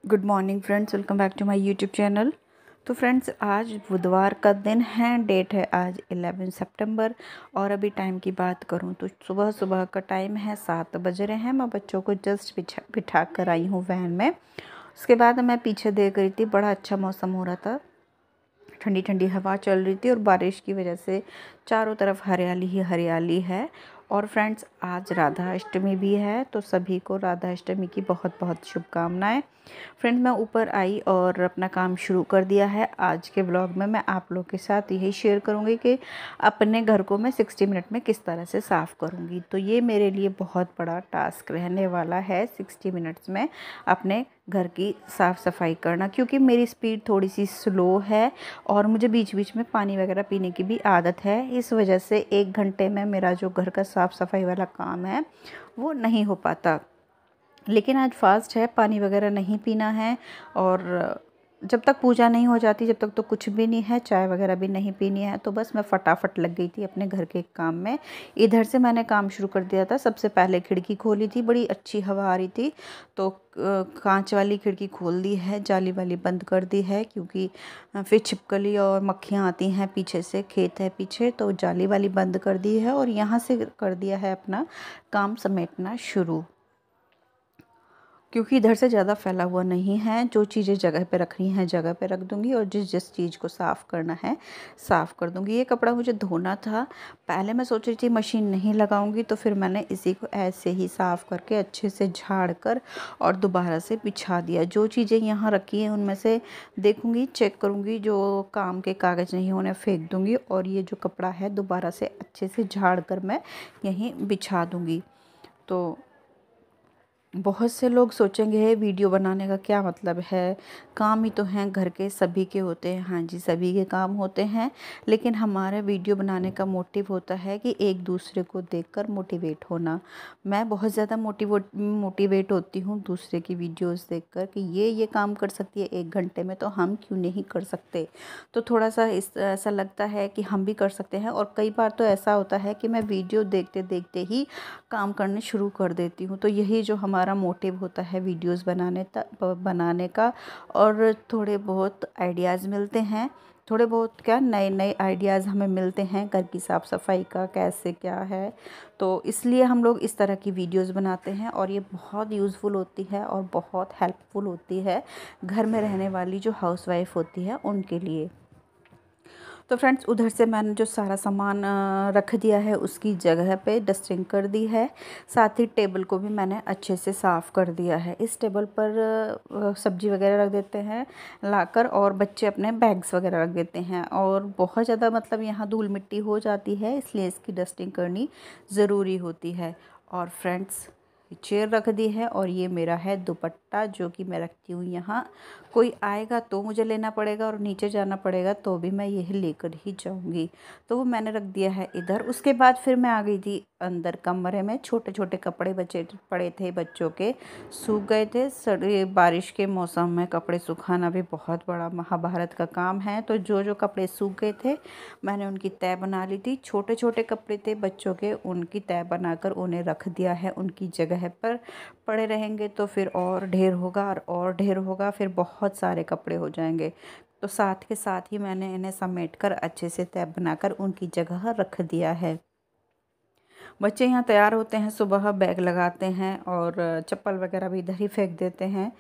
Good morning friends, welcome back to my YouTube channel. तो friends, आज बुधवार का दिन है। डेट है आज 11 सितंबर। और अभी टाइम की बात करूं तो सुबह सुबह का टाइम है, 7 बज रहे हैं। मैं बच्चों को जस्ट बिठा कर आई हूं वैन में। उसके बाद मैं पीछे देख रही थी, बड़ा अच्छा मौसम हो रहा था, ठंडी ठंडी हवा चल रही थी और बारिश की वजह से चारों तरफ हरियाली ही हरियाली है। और फ्रेंड्स, आज राधा अष्टमी भी है, तो सभी को राधा अष्टमी की बहुत बहुत शुभकामनाएं। फ्रेंड्स, मैं ऊपर आई और अपना काम शुरू कर दिया है। आज के ब्लॉग में मैं आप लोग के साथ यही शेयर करूंगी कि अपने घर को मैं 60 मिनट में किस तरह से साफ़ करूंगी। तो ये मेरे लिए बहुत बड़ा टास्क रहने वाला है, 60 मिनट्स में अपने घर की साफ़ सफाई करना, क्योंकि मेरी स्पीड थोड़ी सी स्लो है और मुझे बीच बीच में पानी वगैरह पीने की भी आदत है। इस वजह से 1 घंटे में मेरा जो घर का साफ़ सफाई वाला काम है वो नहीं हो पाता। लेकिन आज फास्ट है, पानी वगैरह नहीं पीना है। और जब तक पूजा नहीं हो जाती जब तक तो कुछ भी नहीं है, चाय वगैरह भी नहीं पीनी है। तो बस मैं फटाफट लग गई थी अपने घर के काम में। इधर से मैंने काम शुरू कर दिया था। सबसे पहले खिड़की खोली थी, बड़ी अच्छी हवा आ रही थी, तो कांच वाली खिड़की खोल दी है, जाली वाली बंद कर दी है, क्योंकि फिर छिपकली और मक्खियाँ आती हैं पीछे से, खेत है पीछे, तो जाली वाली बंद कर दी है। और यहाँ से कर दिया है अपना काम समेटना शुरू, क्योंकि इधर से ज़्यादा फैला हुआ नहीं है। जो चीज़ें जगह पे रखनी है जगह पे रख दूँगी, और जिस जिस चीज़ को साफ़ करना है साफ़ कर दूँगी। ये कपड़ा मुझे धोना था। पहले मैं सोच रही थी मशीन नहीं लगाऊंगी, तो फिर मैंने इसी को ऐसे ही साफ़ करके अच्छे से झाड़ कर और दोबारा से बिछा दिया। जो चीज़ें यहाँ रखी हैं उनमें से देखूँगी, चेक करूँगी, जो काम के कागज़ नहीं उन्हें फेंक दूँगी, और ये जो कपड़ा है दोबारा से अच्छे से झाड़ कर मैं यहीं बिछा दूँगी। तो बहुत से लोग सोचेंगे वीडियो बनाने का क्या मतलब है, काम ही तो हैं, घर के सभी के होते हैं। हाँ जी, सभी के काम होते हैं, लेकिन हमारा वीडियो बनाने का मोटिव होता है कि एक दूसरे को देखकर मोटिवेट होना। मैं बहुत ज़्यादा मोटिवेट होती हूँ दूसरे की वीडियोस देखकर कि ये काम कर सकती है 1 घंटे में, तो हम क्यों नहीं कर सकते। तो थोड़ा सा ऐसा लगता है कि हम भी कर सकते हैं। और कई बार तो ऐसा होता है कि मैं वीडियो देखते देखते ही काम करने शुरू कर देती हूँ। तो यही जो हमारा मोटिव होता है वीडियोस बनाने का। और थोड़े बहुत आइडियाज़ मिलते हैं, थोड़े बहुत क्या, नए नए आइडियाज़ हमें मिलते हैं घर की साफ़ सफाई का कैसे क्या है। तो इसलिए हम लोग इस तरह की वीडियोस बनाते हैं, और ये बहुत यूज़फुल होती है और बहुत हेल्पफुल होती है घर में रहने वाली जो हाउसवाइफ होती है उनके लिए। तो फ्रेंड्स, उधर से मैंने जो सारा सामान रख दिया है उसकी जगह पे डस्टिंग कर दी है। साथ ही टेबल को भी मैंने अच्छे से साफ़ कर दिया है। इस टेबल पर सब्जी वगैरह रख देते हैं लाकर, और बच्चे अपने बैग्स वगैरह रख देते हैं। और बहुत ज़्यादा मतलब यहाँ धूल मिट्टी हो जाती है, इसलिए इसकी डस्टिंग करनी ज़रूरी होती है। और फ्रेंड्स, चेयर रख दी है, और ये मेरा है दुपट्टा जो कि मैं रखती हूँ यहाँ। कोई आएगा तो मुझे लेना पड़ेगा, और नीचे जाना पड़ेगा तो भी मैं यही लेकर ही जाऊँगी। तो वो मैंने रख दिया है इधर। उसके बाद फिर मैं आ गई थी अंदर कमरे में। छोटे छोटे कपड़े बचे पड़े थे बच्चों के, सूख गए थे। सड़े बारिश के मौसम में कपड़े सुखाना भी बहुत बड़ा महाभारत का काम है। तो जो जो कपड़े सूख गए थे मैंने उनकी तह बना ली थी। छोटे छोटे कपड़े थे बच्चों के, उनकी तह बनाकर उन्हें रख दिया है उनकी जगह पर। पड़े रहेंगे तो फिर और ढेर होगा और ढेर होगा, फिर बहुत सारे कपड़े हो जाएंगे। तो साथ के साथ ही मैंने इन्हें समेटकर अच्छे से तह बनाकर उनकी जगह रख दिया है। बच्चे यहाँ तैयार होते हैं, सुबह बैग लगाते हैं और चप्पल वगैरह भी इधर ही फेंक देते हैं।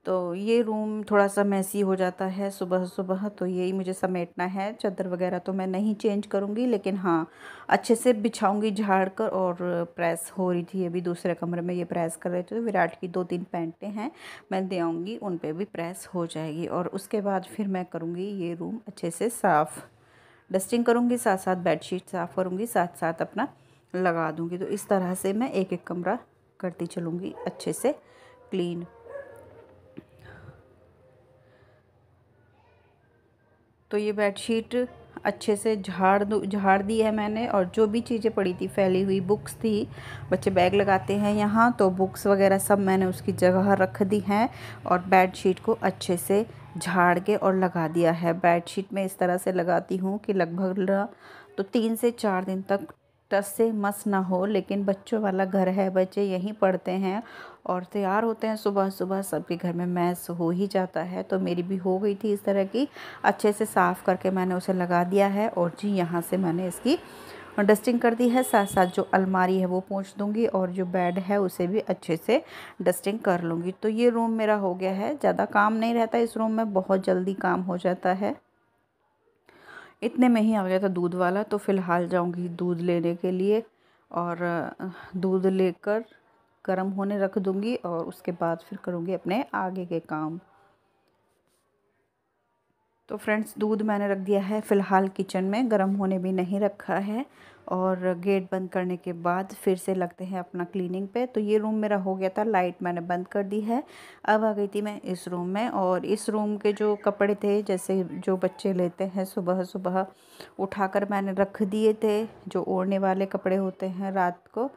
तो ये रूम थोड़ा सा मैसी हो जाता है सुबह सुबह, तो यही मुझे समेटना है। चादर वगैरह तो मैं नहीं चेंज करूँगी, लेकिन हाँ, अच्छे से बिछाऊँगी झाड़ कर। और प्रेस हो रही थी अभी दूसरे कमरे में, ये प्रेस कर रहे थे। विराट की 2-3 पैंटें हैं, मैं दे आऊँगी, उन पर भी प्रेस हो जाएगी। और उसके बाद फिर मैं करूँगी ये रूम अच्छे से साफ़, डस्टिंग करूँगी, साथ साथ बेडशीट साफ़ करूँगी, साथ साथ अपना लगा दूँगी। तो इस तरह से मैं एक एक कमरा करती चलूँगी अच्छे से क्लीन। तो ये बेडशीट अच्छे से झाड़ दी है मैंने। और जो भी चीज़ें पड़ी थी, फैली हुई बुक्स थी, बच्चे बैग लगाते हैं यहाँ, तो बुक्स वगैरह सब मैंने उसकी जगह रख दी हैं। और बेडशीट को अच्छे से झाड़ के और लगा दिया है। बेडशीट में इस तरह से लगाती हूँ कि लगभग तो 3 से 4 दिन तक टस से मस ना हो। लेकिन बच्चों वाला घर है, बच्चे यहीं पढ़ते हैं, और तैयार होते हैं सुबह सुबह। सबके घर में मैस हो ही जाता है, तो मेरी भी हो गई थी इस तरह की। अच्छे से साफ़ करके मैंने उसे लगा दिया है और जी यहाँ से मैंने इसकी डस्टिंग कर दी है। साथ साथ जो अलमारी है वो पोंछ दूंगी और जो बेड है उसे भी अच्छे से डस्टिंग कर लूँगी। तो ये रूम मेरा हो गया है। ज़्यादा काम नहीं रहता इस रूम में, बहुत जल्दी काम हो जाता है। इतने में ही आ गया था दूध वाला, तो फ़िलहाल जाऊंगी दूध लेने के लिए और दूध लेकर गर्म होने रख दूंगी और उसके बाद फिर करूँगी अपने आगे के काम। तो फ्रेंड्स, दूध मैंने रख दिया है फ़िलहाल किचन में, गर्म होने भी नहीं रखा है। और गेट बंद करने के बाद फिर से लगते हैं अपना क्लीनिंग पे। तो ये रूम मेरा हो गया था, लाइट मैंने बंद कर दी है। अब आ गई थी मैं इस रूम में, और इस रूम के जो कपड़े थे, जैसे जो बच्चे लेते हैं सुबह सुबह, उठाकर मैंने रख दिए थे। जो ओढ़ने वाले कपड़े होते हैं रात को,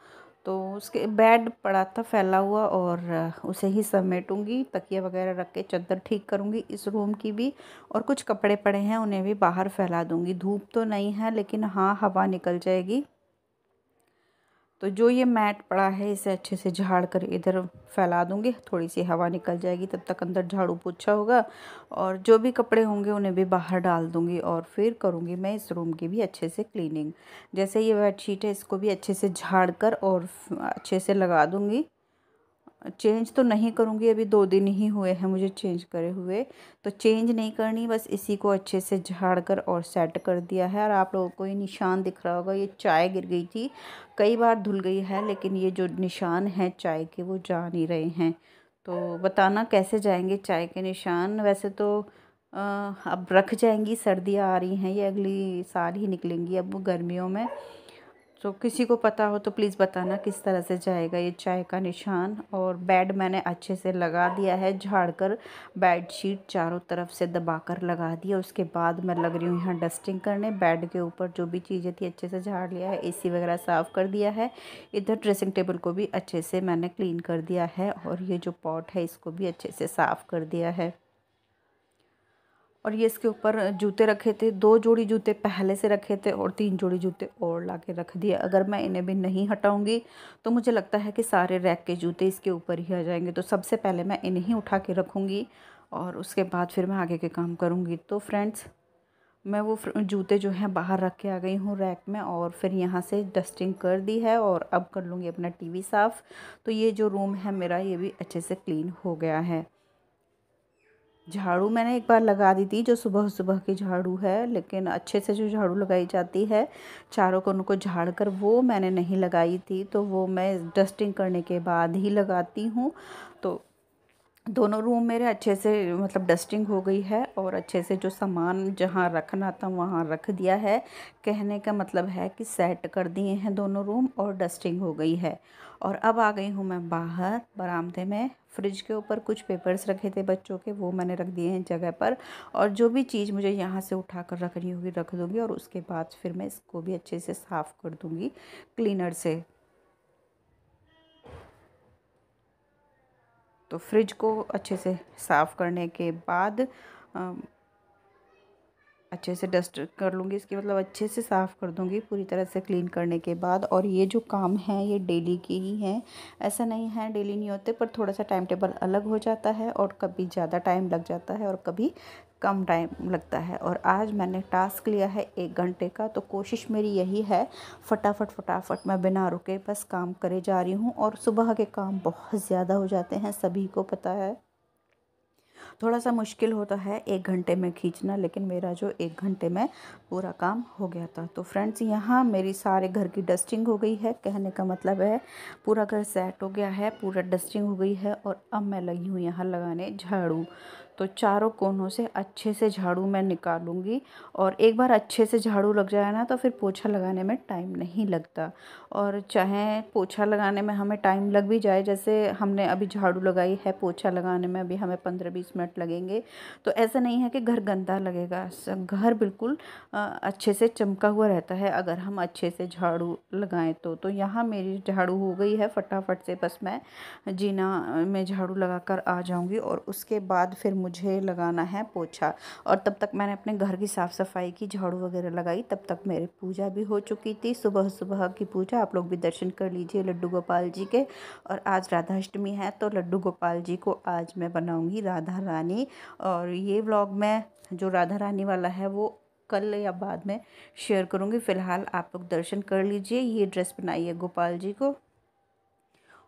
तो उसके बेड पड़ा था फैला हुआ, और उसे ही समेटूंगी। तकिया वगैरह रख के चादर ठीक करूंगी इस रूम की भी। और कुछ कपड़े पड़े हैं उन्हें भी बाहर फैला दूंगी। धूप तो नहीं है, लेकिन हाँ, हवा निकल जाएगी। तो जो ये मैट पड़ा है इसे अच्छे से झाड़ कर इधर फैला दूंगी, थोड़ी सी हवा निकल जाएगी, तब तक अंदर झाड़ू पोछा होगा। और जो भी कपड़े होंगे उन्हें भी बाहर डाल दूंगी, और फिर करूंगी मैं इस रूम की भी अच्छे से क्लीनिंग। जैसे ये बेडशीट है, इसको भी अच्छे से झाड़ कर और अच्छे से लगा दूंगी। चेंज तो नहीं करूँगी, अभी 2 दिन ही हुए हैं मुझे चेंज करे हुए, तो चेंज नहीं करनी, बस इसी को अच्छे से झाड़ कर और सेट कर दिया है। और आप लोगों को ये निशान दिख रहा होगा, ये चाय गिर गई थी, कई बार धुल गई है, लेकिन ये जो निशान हैं चाय के वो जा नहीं रहे हैं। तो बताना कैसे जाएंगे चाय के निशान। वैसे तो अब रख जाएंगी, सर्दियाँ आ रही हैं, ये अगली साल ही निकलेंगी अब वो गर्मियों में। तो किसी को पता हो तो प्लीज़ बताना किस तरह से जाएगा ये चाय का निशान। और बेड मैंने अच्छे से लगा दिया है, झाड़ कर बेडशीट चारों तरफ से दबाकर लगा दिया। उसके बाद मैं लग रही हूँ यहाँ डस्टिंग करने। बेड के ऊपर जो भी चीज़ें थी अच्छे से झाड़ लिया है, एसी वगैरह साफ़ कर दिया है। इधर ड्रेसिंग टेबल को भी अच्छे से मैंने क्लीन कर दिया है, और ये जो पॉट है इसको भी अच्छे से साफ़ कर दिया है। और ये इसके ऊपर जूते रखे थे, 2 जोड़ी जूते पहले से रखे थे और 3 जोड़ी जूते और ला के रख दिए। अगर मैं इन्हें भी नहीं हटाऊंगी तो मुझे लगता है कि सारे रैक के जूते इसके ऊपर ही आ जाएंगे। तो सबसे पहले मैं इन्हें ही उठा के रखूँगी, और उसके बाद फिर मैं आगे के काम करूँगी। तो फ्रेंड्स, मैं वो जूते जो हैं बाहर रख के आ गई हूँ रैक में, और फिर यहाँ से डस्टिंग कर दी है, और अब कर लूँगी अपना टीवी साफ़। तो ये जो रूम है मेरा, ये भी अच्छे से क्लीन हो गया है। झाड़ू मैंने एक बार लगा दी थी, जो सुबह सुबह की झाड़ू है, लेकिन अच्छे से जो झाड़ू लगाई जाती है चारों कोनों को झाड़ कर, वो मैंने नहीं लगाई थी। तो वो मैं डस्टिंग करने के बाद ही लगाती हूँ। तो दोनों रूम मेरे अच्छे से मतलब डस्टिंग हो गई है, और अच्छे से जो सामान जहाँ रखना था वहाँ रख दिया है। कहने का मतलब है कि सेट कर दिए हैं दोनों रूम, और डस्टिंग हो गई है। और अब आ गई हूँ मैं बाहर बरामदे में। फ्रिज के ऊपर कुछ पेपर्स रखे थे बच्चों के, वो मैंने रख दिए हैं जगह पर। और जो भी चीज़ मुझे यहाँ से उठा कर रखनी होगी रख दूँगी, और उसके बाद फिर मैं इसको भी अच्छे से साफ़ कर दूँगी क्लीनर से। तो फ्रिज को अच्छे से साफ़ करने के बाद अच्छे से डस्ट कर लूँगी, इसकी मतलब अच्छे से साफ़ कर दूँगी पूरी तरह से क्लीन करने के बाद। और ये जो काम है ये डेली के ही हैं, ऐसा नहीं है डेली नहीं होते, पर थोड़ा सा टाइम टेबल अलग हो जाता है, और कभी ज़्यादा टाइम लग जाता है और कभी कम टाइम लगता है। और आज मैंने टास्क लिया है 1 घंटे का, तो कोशिश मेरी यही है फटाफट फटाफट मैं बिना रुके बस काम करे जा रही हूँ। और सुबह के काम बहुत ज़्यादा हो जाते हैं, सभी को पता है। थोड़ा सा मुश्किल होता है 1 घंटे में खींचना, लेकिन मेरा जो 1 घंटे में पूरा काम हो गया था। तो फ्रेंड्स, यहाँ मेरी सारे घर की डस्टिंग हो गई है। कहने का मतलब है पूरा घर सेट हो गया है, पूरा डस्टिंग हो गई है। और अब मैं लगी हूँ यहाँ लगाने झाड़ू। तो चारों कोनों से अच्छे से झाड़ू मैं निकालूंगी, और एक बार अच्छे से झाड़ू लग जाए ना, तो फिर पोछा लगाने में टाइम नहीं लगता। और चाहे पोछा लगाने में हमें टाइम लग भी जाए, जैसे हमने अभी झाड़ू लगाई है, पोछा लगाने में अभी हमें 15-20 मिनट मिनट लगेंगे। तो ऐसा नहीं है कि घर गंदा लगेगा, घर बिल्कुल अच्छे से चमका हुआ रहता है अगर हम अच्छे से झाड़ू लगाएं तो यहाँ मेरी झाड़ू हो गई है फटाफट से। बस मैं जीना में झाड़ू लगा कर आ जाऊँगी और उसके बाद फिर मुझे लगाना है पोछा। और तब तक मैंने अपने घर की साफ़ सफाई की, झाड़ू वगैरह लगाई, तब तक मेरी पूजा भी हो चुकी थी। सुबह सुबह की पूजा, आप लोग भी दर्शन कर लीजिए लड्डू गोपाल जी के। और आज राधा अष्टमी है तो लड्डू गोपाल जी को आज मैं बनाऊंगी राधा रानी। और ये व्लॉग मैं जो राधा रानी वाला है वो कल या बाद में शेयर करूंगी। फ़िलहाल आप लोग दर्शन कर लीजिए। ये ड्रेस बनाई है गोपाल जी को।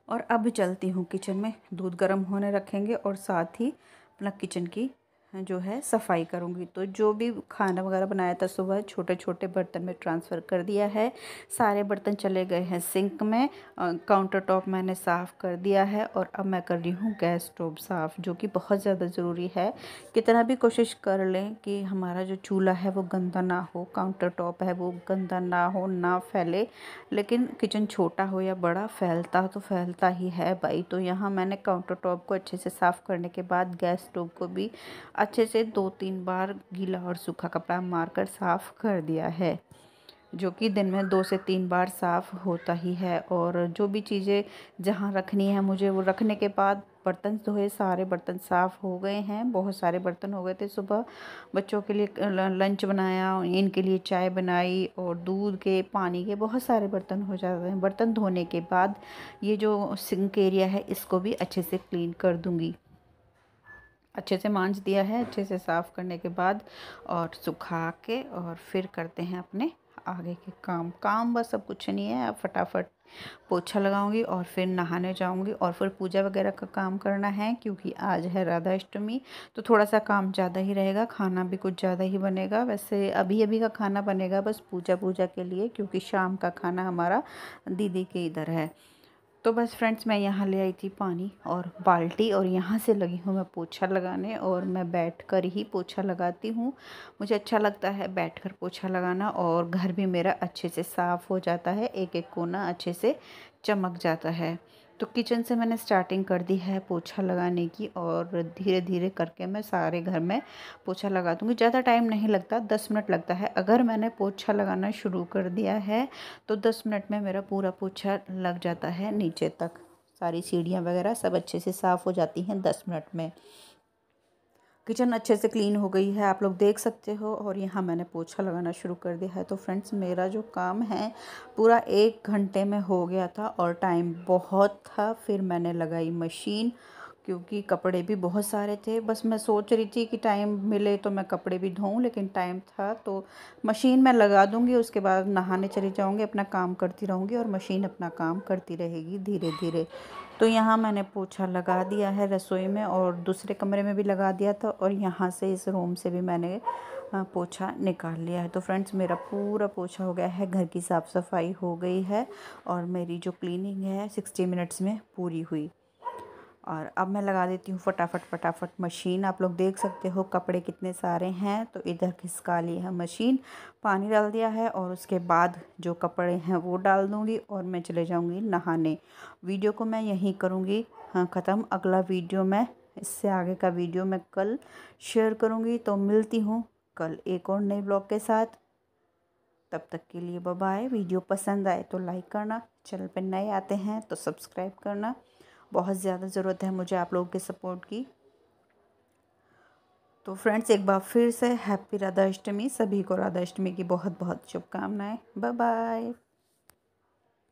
और अब चलती हूँ किचन में, दूध गर्म होने रखेंगे और साथ ही अपना किचन की जो है सफाई करूँगी। तो जो भी खाना वगैरह बनाया था सुबह, छोटे छोटे बर्तन में ट्रांसफ़र कर दिया है। सारे बर्तन चले गए हैं सिंक में। काउंटर टॉप मैंने साफ़ कर दिया है और अब मैं कर रही हूँ गैस स्टोव साफ़, जो कि बहुत ज़्यादा ज़रूरी है। कितना भी कोशिश कर लें कि हमारा जो चूल्हा है वो गंदा ना हो, काउंटर टॉप है वो गंदा ना हो, ना फैले, लेकिन किचन छोटा हो या बड़ा फैलता तो फैलता ही है भाई। तो यहाँ मैंने काउंटर टॉप को अच्छे से साफ़ करने के बाद गैस स्टोव को भी अच्छे से 2-3 बार गीला और सूखा कपड़ा मारकर साफ़ कर दिया है, जो कि दिन में 2 से 3 बार साफ़ होता ही है। और जो भी चीज़ें जहाँ रखनी है मुझे, वो रखने के बाद बर्तन धोए, सारे बर्तन साफ़ हो गए हैं। बहुत सारे बर्तन हो गए थे। सुबह बच्चों के लिए लंच बनाया, इनके लिए चाय बनाई और दूध के, पानी के बहुत सारे बर्तन हो जाते हैं। बर्तन धोने के बाद ये जो सिंक एरिया है इसको भी अच्छे से क्लीन कर दूँगी। अच्छे से मांज दिया है, अच्छे से साफ़ करने के बाद और सुखा के और फिर करते हैं अपने आगे के काम बस अब कुछ नहीं है। अब फटाफट पोछा लगाऊंगी और फिर नहाने जाऊंगी और फिर पूजा वगैरह का काम करना है, क्योंकि आज है राधा अष्टमी। तो थोड़ा सा काम ज़्यादा ही रहेगा, खाना भी कुछ ज़्यादा ही बनेगा। वैसे अभी अभी का खाना बनेगा बस पूजा के लिए, क्योंकि शाम का खाना हमारा दीदी के इधर है। तो बस फ्रेंड्स, मैं यहाँ ले आई थी पानी और बाल्टी और यहाँ से लगी हूँ मैं पोछा लगाने। और मैं बैठकर ही पोछा लगाती हूँ, मुझे अच्छा लगता है बैठकर पोछा लगाना। और घर भी मेरा अच्छे से साफ़ हो जाता है, एक एक कोना अच्छे से चमक जाता है। तो किचन से मैंने स्टार्टिंग कर दी है पोछा लगाने की और धीरे धीरे करके मैं सारे घर में पोछा लगा दूँगी। ज़्यादा टाइम नहीं लगता, 10 मिनट लगता है। अगर मैंने पोछा लगाना शुरू कर दिया है तो 10 मिनट में मेरा पूरा पोछा लग जाता है नीचे तक। सारी सीढ़ियाँ वगैरह सब अच्छे से साफ़ हो जाती हैं 10 मिनट में। किचन अच्छे से क्लीन हो गई है, आप लोग देख सकते हो। और यहाँ मैंने पोछा लगाना शुरू कर दिया है। तो फ्रेंड्स, मेरा जो काम है पूरा 1 घंटे में हो गया था और टाइम बहुत था। फिर मैंने लगाई मशीन, क्योंकि कपड़े भी बहुत सारे थे। बस मैं सोच रही थी कि टाइम मिले तो मैं कपड़े भी धोऊं, लेकिन टाइम था तो मशीन में लगा दूंगी। उसके बाद नहाने चली जाऊंगी, अपना काम करती रहूंगी और मशीन अपना काम करती रहेगी धीरे धीरे। तो यहाँ मैंने पोछा लगा दिया है रसोई में और दूसरे कमरे में भी लगा दिया था, और यहाँ से इस रूम से भी मैंने पोछा निकाल लिया है। तो फ्रेंड्स, मेरा पूरा पोछा हो गया है, घर की साफ़ सफाई हो गई है और मेरी जो क्लीनिंग है 60 मिनट्स में पूरी हुई। और अब मैं लगा देती हूँ फटाफट मशीन। आप लोग देख सकते हो कपड़े कितने सारे हैं। तो इधर खिसका ली है मशीन, पानी डाल दिया है और उसके बाद जो कपड़े हैं वो डाल दूँगी और मैं चले जाऊँगी नहाने। वीडियो को मैं यहीं करूँगी ख़त्म। अगला वीडियो मैं, इससे आगे का वीडियो मैं कल शेयर करूँगी। तो मिलती हूँ कल एक और नए ब्लॉग के साथ। तब तक के लिए बाय बाय। वीडियो पसंद आए तो लाइक करना, चैनल पर नए आते हैं तो सब्सक्राइब करना। बहुत ज़्यादा ज़रूरत है मुझे आप लोगों के सपोर्ट की। तो फ्रेंड्स, एक बार फिर से हैप्पी राधा अष्टमी। सभी को राधा अष्टमी की बहुत बहुत शुभकामनाएं। Bye bye.